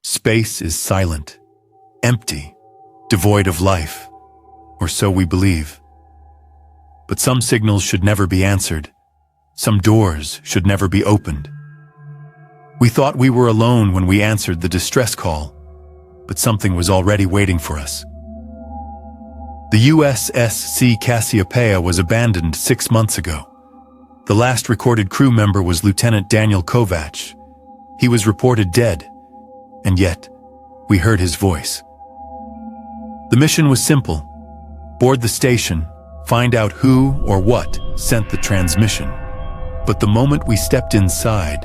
Space is silent, empty, devoid of life, or so we believe. But some signals should never be answered. Some doors should never be opened. We thought we were alone when we answered the distress call, but something was already waiting for us. The USS Cassiopeia was abandoned 6 months ago. The last recorded crew member was Lieutenant Daniel Kovac. He was reported dead, and yet we heard his voice. The mission was simple: board the station, find out who or what sent the transmission. But the moment we stepped inside,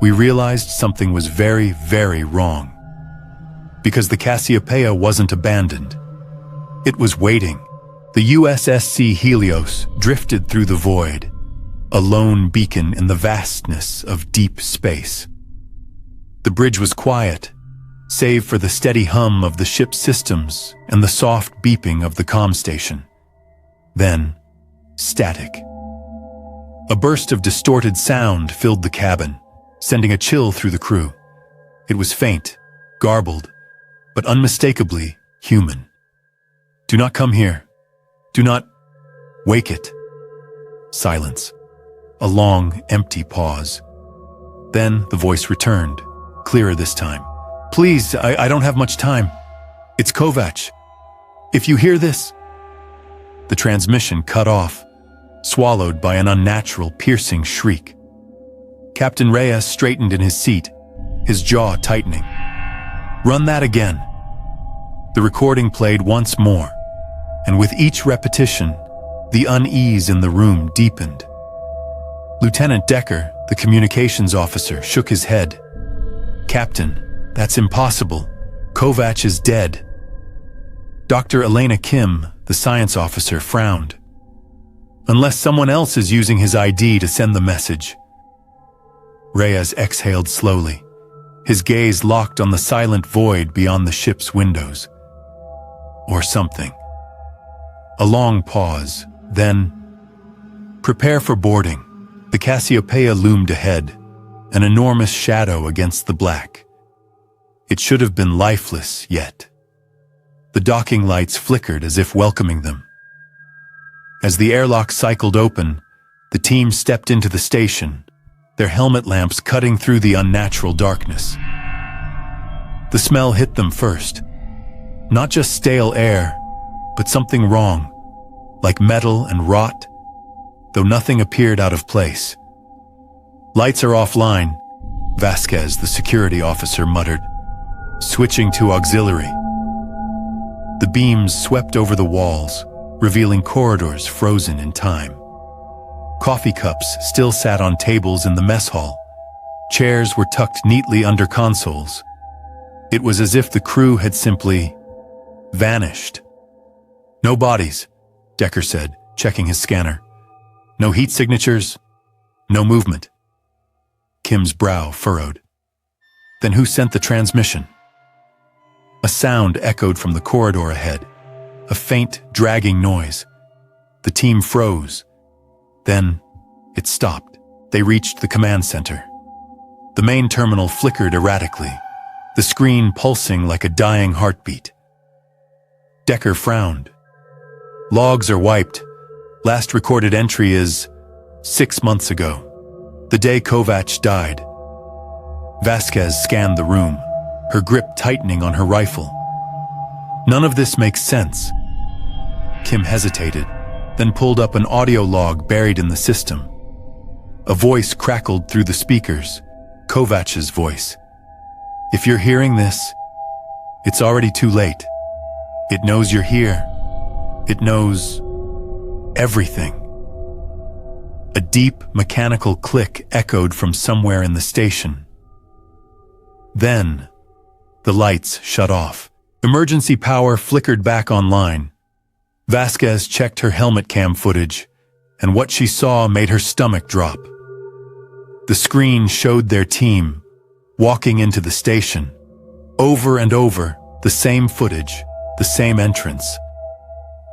we realized something was very, very wrong. Because the Cassiopeia wasn't abandoned. It was waiting. The USS Helios drifted through the void, a lone beacon in the vastness of deep space. The bridge was quiet, save for the steady hum of the ship's systems and the soft beeping of the comm station. Then, static. A burst of distorted sound filled the cabin, sending a chill through the crew. It was faint, garbled, but unmistakably human. "Do not come here. Do not wake it." Silence. A long, empty pause. Then the voice returned, clearer this time. "Please, I don't have much time. It's Kovac. If you hear this..." The transmission cut off, swallowed by an unnatural, piercing shriek. Captain Reyes straightened in his seat, his jaw tightening. "Run that again." The recording played once more, and with each repetition, the unease in the room deepened. Lieutenant Decker, the communications officer, shook his head. "Captain, that's impossible. Kovac is dead." Dr. Elena Kim, the science officer, frowned. "Unless someone else is using his ID to send the message." Reyes exhaled slowly, his gaze locked on the silent void beyond the ship's windows. Or something. A long pause, then, "Prepare for boarding." The Cassiopeia loomed ahead, an enormous shadow against the black. It should have been lifeless yet. The docking lights flickered as if welcoming them. As the airlock cycled open, the team stepped into the station, their helmet lamps cutting through the unnatural darkness. The smell hit them first. Not just stale air, but something wrong, like metal and rot, though nothing appeared out of place. "Lights are offline," Vasquez, the security officer, muttered, switching to auxiliary. The beams swept over the walls, revealing corridors frozen in time. Coffee cups still sat on tables in the mess hall. Chairs were tucked neatly under consoles. It was as if the crew had simply vanished. "No bodies," Decker said, checking his scanner. "No heat signatures, no movement." Kim's brow furrowed. "Then who sent the transmission?" A sound echoed from the corridor ahead, a faint, dragging noise. The team froze. Then, it stopped. They reached the command center. The main terminal flickered erratically, the screen pulsing like a dying heartbeat. Decker frowned. "Logs are wiped. Last recorded entry is 6 months ago, the day Kovac died." Vasquez scanned the room, her grip tightening on her rifle. "None of this makes sense." Kim hesitated, then pulled up an audio log buried in the system. A voice crackled through the speakers, Kovac's voice. "If you're hearing this, it's already too late. It knows you're here. It knows everything." A deep, mechanical click echoed from somewhere in the station. Then, the lights shut off. Emergency power flickered back online. Vasquez checked her helmet cam footage, and what she saw made her stomach drop. The screen showed their team, walking into the station. Over and over, the same footage, the same entrance.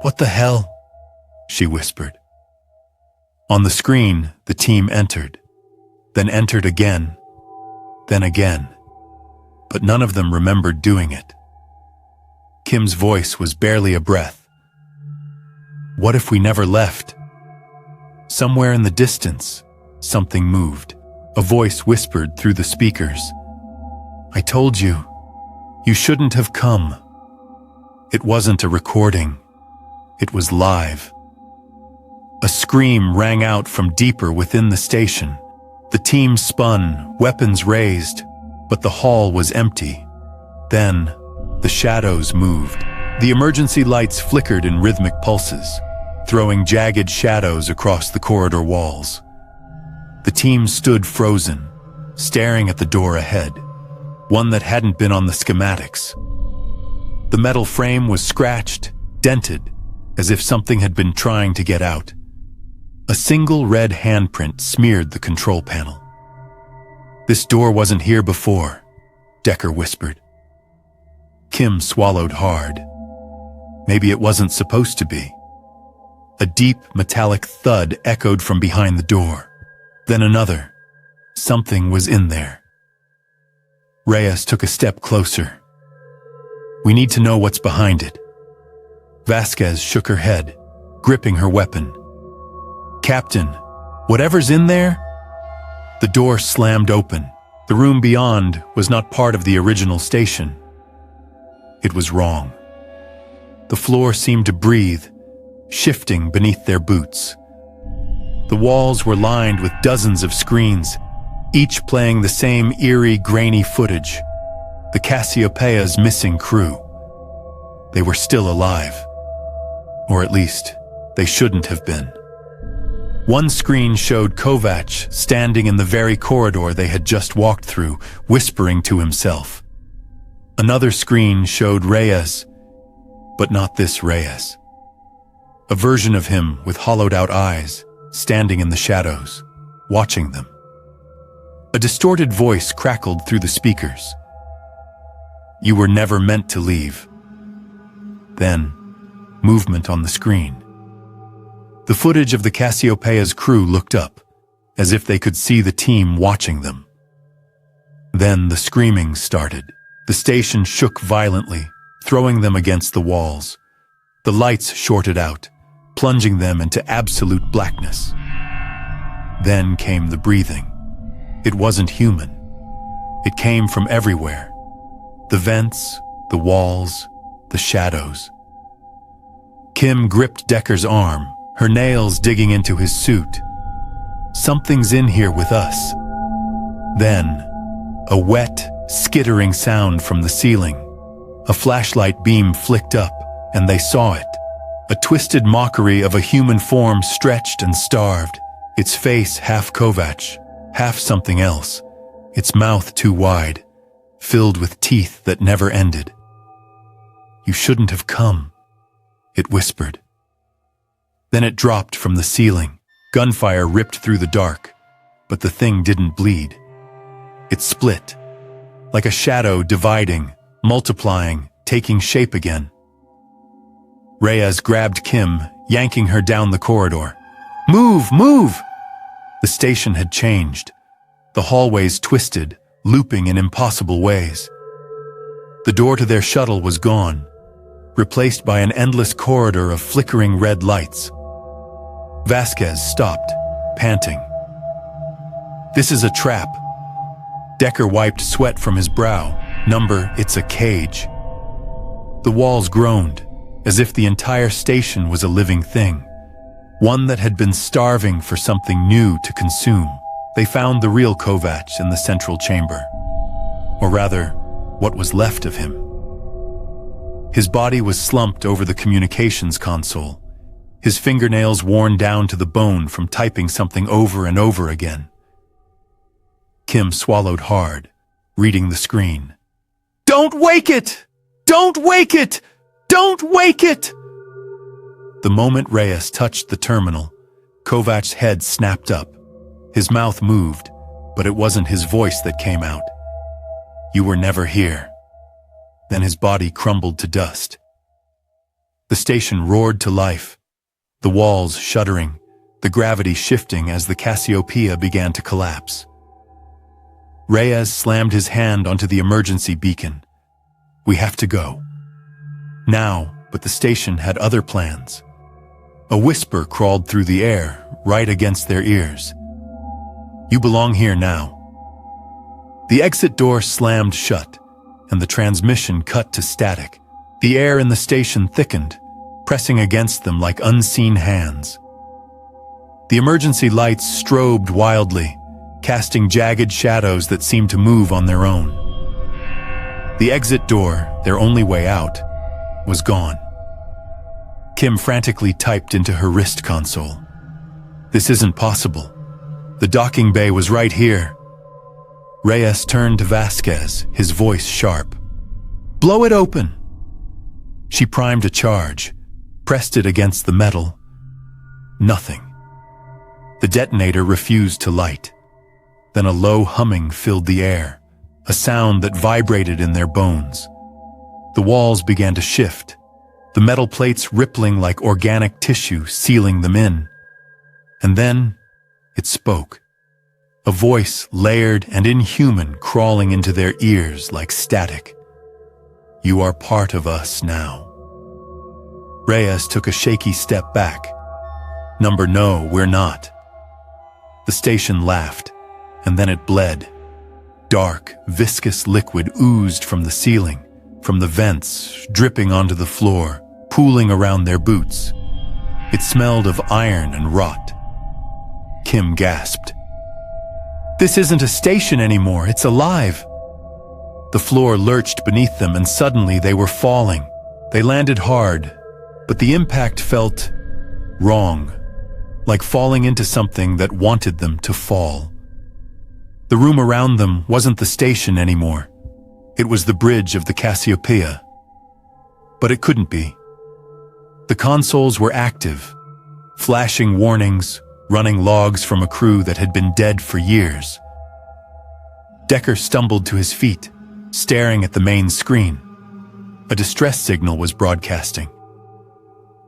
"What the hell?" she whispered. On the screen, the team entered, then entered again, then again. but none of them remembered doing it. Kim's voice was barely a breath. What if we never left? Somewhere in the distance, something moved. A voice whispered through the speakers. I told you, you shouldn't have come. It wasn't a recording. It was live. A scream rang out from deeper within the station. The team spun, weapons raised, but the hall was empty. Then, the shadows moved. The emergency lights flickered in rhythmic pulses, throwing jagged shadows across the corridor walls. The team stood frozen, staring at the door ahead, one that hadn't been on the schematics. The metal frame was scratched, dented, as if something had been trying to get out. A single red handprint smeared the control panel. This door wasn't here before, Decker whispered. Kim swallowed hard. Maybe it wasn't supposed to be. A deep, metallic thud echoed from behind the door. Then another. Something was in there. Reyes took a step closer. We need to know what's behind it. Vasquez shook her head, gripping her weapon. Captain, whatever's in there? The door slammed open. The room beyond was not part of the original station. It was wrong. The floor seemed to breathe, shifting beneath their boots. The walls were lined with dozens of screens, each playing the same eerie, grainy footage. The Cassiopeia's missing crew. They were still alive. Or at least, they shouldn't have been. One screen showed Kovac standing in the very corridor they had just walked through, whispering to himself. Another screen showed Reyes, but not this Reyes. A version of him with hollowed-out eyes, standing in the shadows, watching them. A distorted voice crackled through the speakers. You were never meant to leave. Then, movement on the screen. The footage of the Cassiopeia's crew looked up, as if they could see the team watching them. Then the screaming started. The station shook violently, throwing them against the walls. The lights shorted out, plunging them into absolute blackness. Then came the breathing. It wasn't human. It came from everywhere. The vents, the walls, the shadows. Kim gripped Decker's arm, her nails digging into his suit. Something's in here with us. Then, a wet, skittering sound from the ceiling. A flashlight beam flicked up, and they saw it. A twisted mockery of a human form stretched and starved, its face half Kovac, half something else, its mouth too wide, filled with teeth that never ended. You shouldn't have come, it whispered. Then it dropped from the ceiling. Gunfire ripped through the dark, but the thing didn't bleed. It split, like a shadow dividing, multiplying, taking shape again. Reyes grabbed Kim, yanking her down the corridor. Move, move! The station had changed. The hallways twisted, looping in impossible ways. The door to their shuttle was gone, replaced by an endless corridor of flickering red lights. Vasquez stopped, panting. This is a trap. Decker wiped sweat from his brow. It's a cage. The walls groaned, as if the entire station was a living thing, one that had been starving for something new to consume. They found the real Kovac in the central chamber. Or rather, what was left of him. His body was slumped over the communications console, his fingernails worn down to the bone from typing something over and over again. Kim swallowed hard, reading the screen. Don't wake it! Don't wake it! Don't wake it! The moment Reyes touched the terminal, Kovac's head snapped up. His mouth moved, but it wasn't his voice that came out. You were never here. Then his body crumbled to dust. The station roared to life, the walls shuddering, the gravity shifting as the Cassiopeia began to collapse. Reyes slammed his hand onto the emergency beacon. We have to go. Now, but the station had other plans. A whisper crawled through the air, right against their ears. You belong here now. The exit door slammed shut, and the transmission cut to static. The air in the station thickened, pressing against them like unseen hands. The emergency lights strobed wildly, casting jagged shadows that seemed to move on their own. The exit door, their only way out, was gone. Kim frantically typed into her wrist console. This isn't possible. The docking bay was right here. Reyes turned to Vasquez, his voice sharp. Blow it open! She primed a charge, pressed it against the metal. Nothing. The detonator refused to light. Then a low humming filled the air, a sound that vibrated in their bones. The walls began to shift, the metal plates rippling like organic tissue, sealing them in. And then it spoke. A voice layered and inhuman crawling into their ears like static. You are part of us now. Reyes took a shaky step back. Number no, we're not. The station laughed, and then it bled. Dark, viscous liquid oozed from the ceiling, from the vents, dripping onto the floor, pooling around their boots. It smelled of iron and rot. Kim gasped. This isn't a station anymore, it's alive. The floor lurched beneath them, and suddenly they were falling. They landed hard, but the impact felt wrong, like falling into something that wanted them to fall. The room around them wasn't the station anymore. It was the bridge of the Cassiopeia. But it couldn't be. The consoles were active, flashing warnings, running logs from a crew that had been dead for years. Decker stumbled to his feet, staring at the main screen. A distress signal was broadcasting.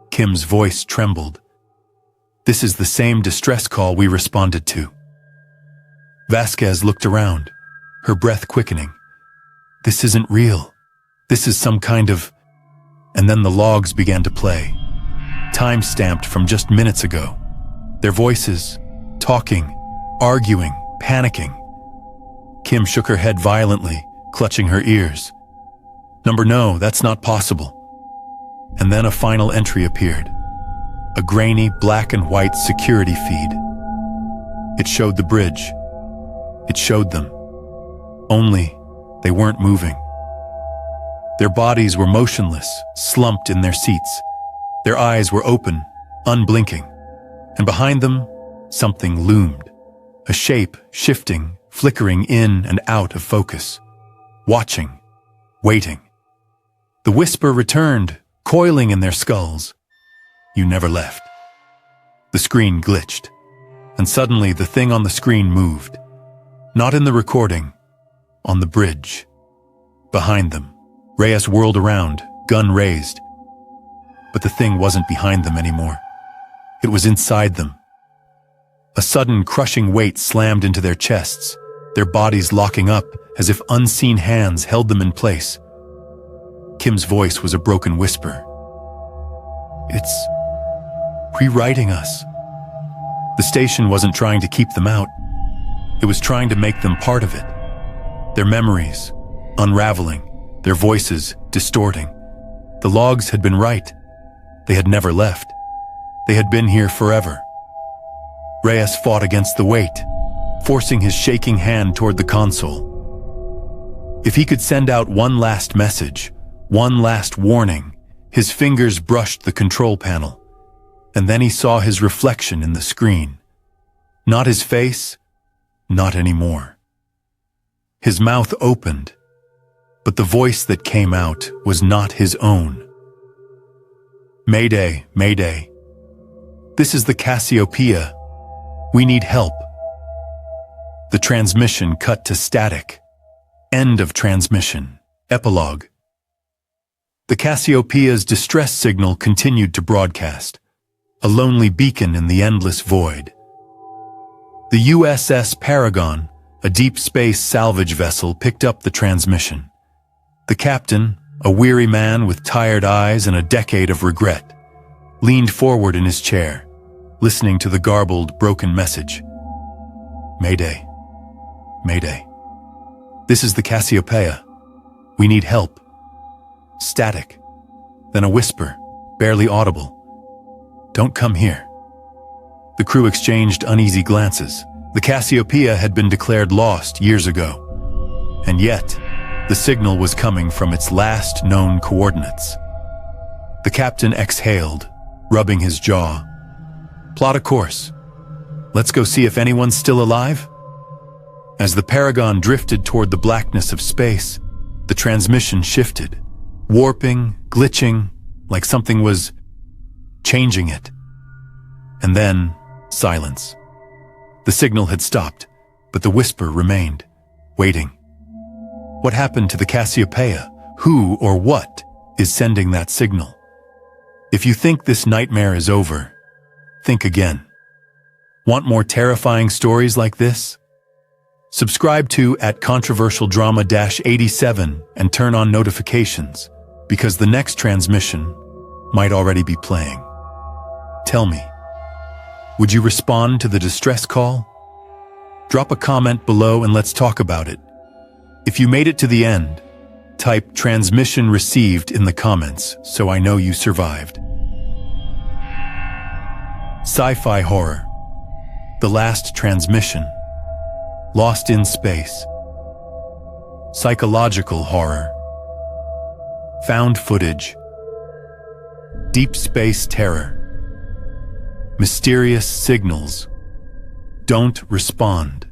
Kim's voice trembled. This is the same distress call we responded to. Vasquez looked around, her breath quickening. This isn't real. This is some kind of... And then the logs began to play, time-stamped from just minutes ago. Their voices, talking, arguing, panicking. Kim shook her head violently, clutching her ears. Number no, that's not possible. And then a final entry appeared. A grainy black and white security feed. It showed the bridge. It showed them. Only they weren't moving. Their bodies were motionless, slumped in their seats. Their eyes were open, unblinking. And behind them, something loomed. A shape shifting, flickering in and out of focus. Watching, waiting. The whisper returned, coiling in their skulls. You never left. The screen glitched, and suddenly the thing on the screen moved. Not in the recording, on the bridge. Behind them, Reyes whirled around, gun raised. But the thing wasn't behind them anymore. It was inside them. A sudden crushing weight slammed into their chests, their bodies locking up as if unseen hands held them in place. Kim's voice was a broken whisper. It's rewriting us. The station wasn't trying to keep them out. It was trying to make them part of it. Their memories, unraveling, their voices distorting. The logs had been right. They had never left. They had been here forever. Reyes fought against the weight, forcing his shaking hand toward the console. If he could send out one last message, one last warning, his fingers brushed the control panel. And then he saw his reflection in the screen. Not his face, not anymore. His mouth opened, but the voice that came out was not his own. Mayday, Mayday. This is the Cassiopeia. We need help. The transmission cut to static. End of transmission. Epilogue. The Cassiopeia's distress signal continued to broadcast, a lonely beacon in the endless void. The USS Paragon, A deep space salvage vessel picked up the transmission. The captain, a weary man with tired eyes and a decade of regret, leaned forward in his chair, listening to the garbled, broken message. Mayday. Mayday. This is the Cassiopeia. We need help. Static. Then a whisper, barely audible. Don't come here. The crew exchanged uneasy glances. The Cassiopeia had been declared lost years ago. And yet, the signal was coming from its last known coordinates. The captain exhaled, rubbing his jaw. Plot a course. Let's go see if anyone's still alive. As the Paragon drifted toward the blackness of space, the transmission shifted, warping, glitching, like something was changing it. And then, silence. The signal had stopped, but the whisper remained, waiting. What happened to the Cassiopeia? Who or what is sending that signal? If you think this nightmare is over, think again. Want more terrifying stories like this? Subscribe to @controversialdrama-87 and turn on notifications, because the next transmission might already be playing. Tell me, would you respond to the distress call? Drop a comment below and let's talk about it. If you made it to the end, type "transmission received" in the comments so I know you survived. Sci-fi horror. The Last Transmission. Lost in Space. Psychological horror. Found footage. Deep space terror. Mysterious signals. Don't respond.